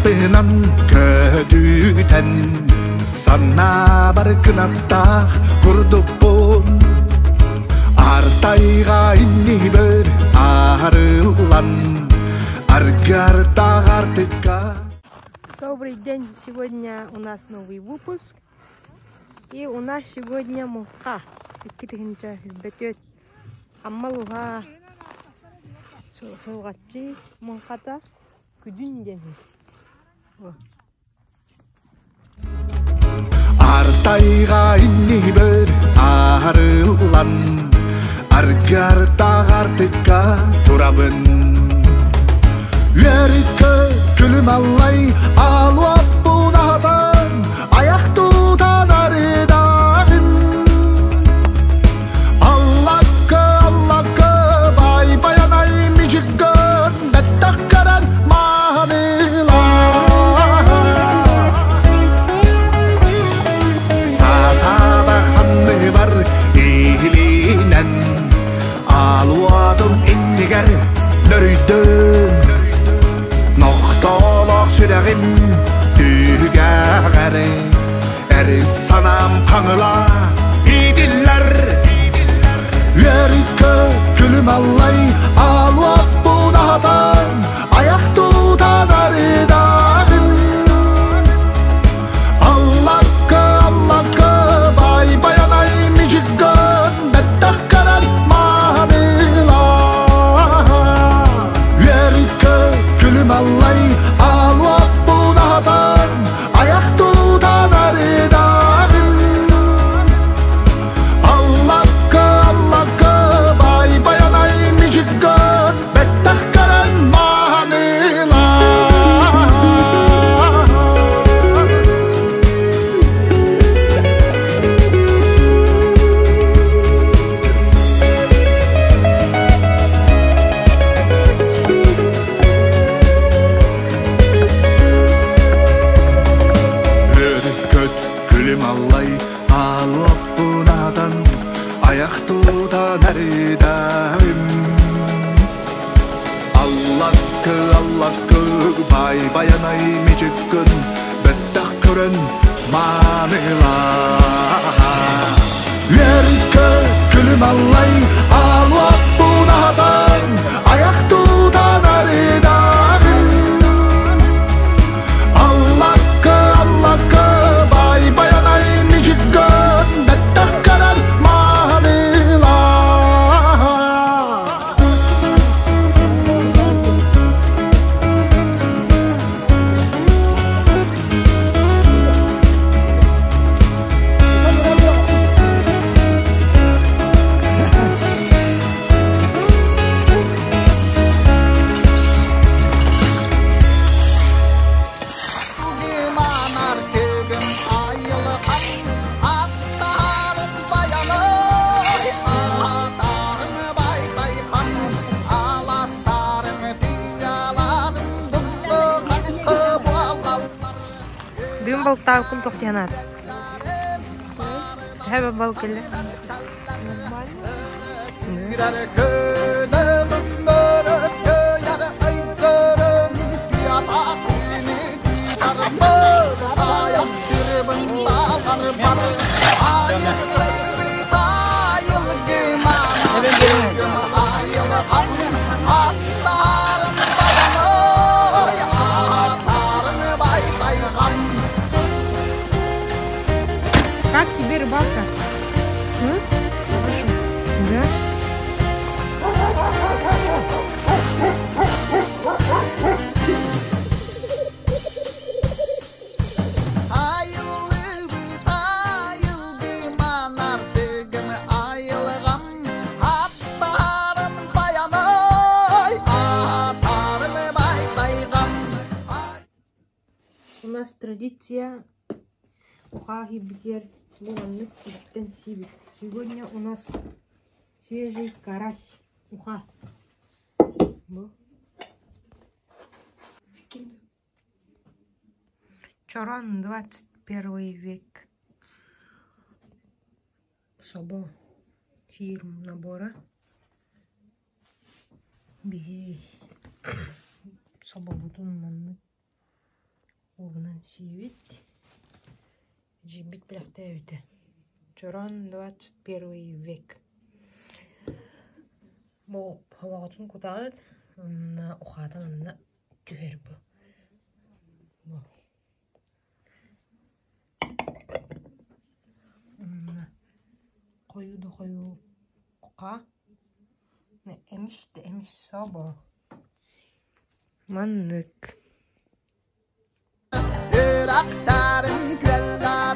Kapınan ködüten Sana barkınatta kurdupun Артайға inni bir арылан Аргарда артыка. Добрый день! Сегодня у нас новый выпуск. И у нас сегодня муха. Аммалуга солгатчы мухата күдүн ден. Артайға inni bir арылан Аргарда артыка турабын Үйеріккі күлім аллай алуап бұнағатан Аяқ тұтан арыдағым Аллақы бай баянай мижіккін Бәттақ қаран мағаныла Сасада қанды бар иілінен Алуадым иннігер нөрүйдің Ноқтолық сүрәғім түйгәғәрі Әрі санам қаңыла идиллер Үйеріккі күлім аллай алуап бұнағатан Аяқ тұтан арыдағым Аллақы бай баянай мижіккін Бәттақ қаран мағаныла Үйеріккі күлім аллай алуап бұнағатан Аяқ тұтан арыдағым Аллақы бай баянай мижіккін Бәттақ қаран мағаныла Күлім аллай алуап бұнадан Аяқ тұтан әрідағым Аллақы бай баянай мижіккін Бәттақ көрін мағаныла Үйеріккі күлім аллай алуап бұнадан Аяқ тұтан әрідағым Аллақы бай баянай мижіккін Бәттақ қаран мағаныла Бүгін балықтағы күн тоқтиянады. Тәбі балық келі. Как тебе рыбалка? Хорошо. Да? У нас традиция ухаги битер ломанных куттен сибит. Сегодня у нас свежий карась уха. Чорон 21 век. Собо фирм набора. Бей. Собо бутун манны. Угнан сивит. Жибит бляхтевите. Чорон 21 век. Бу хавагатын кутагат. Онна ухата манна түһербү. Бу. Онна кою ка. Не эмиш собо. Маннык. Irak'tarın kralla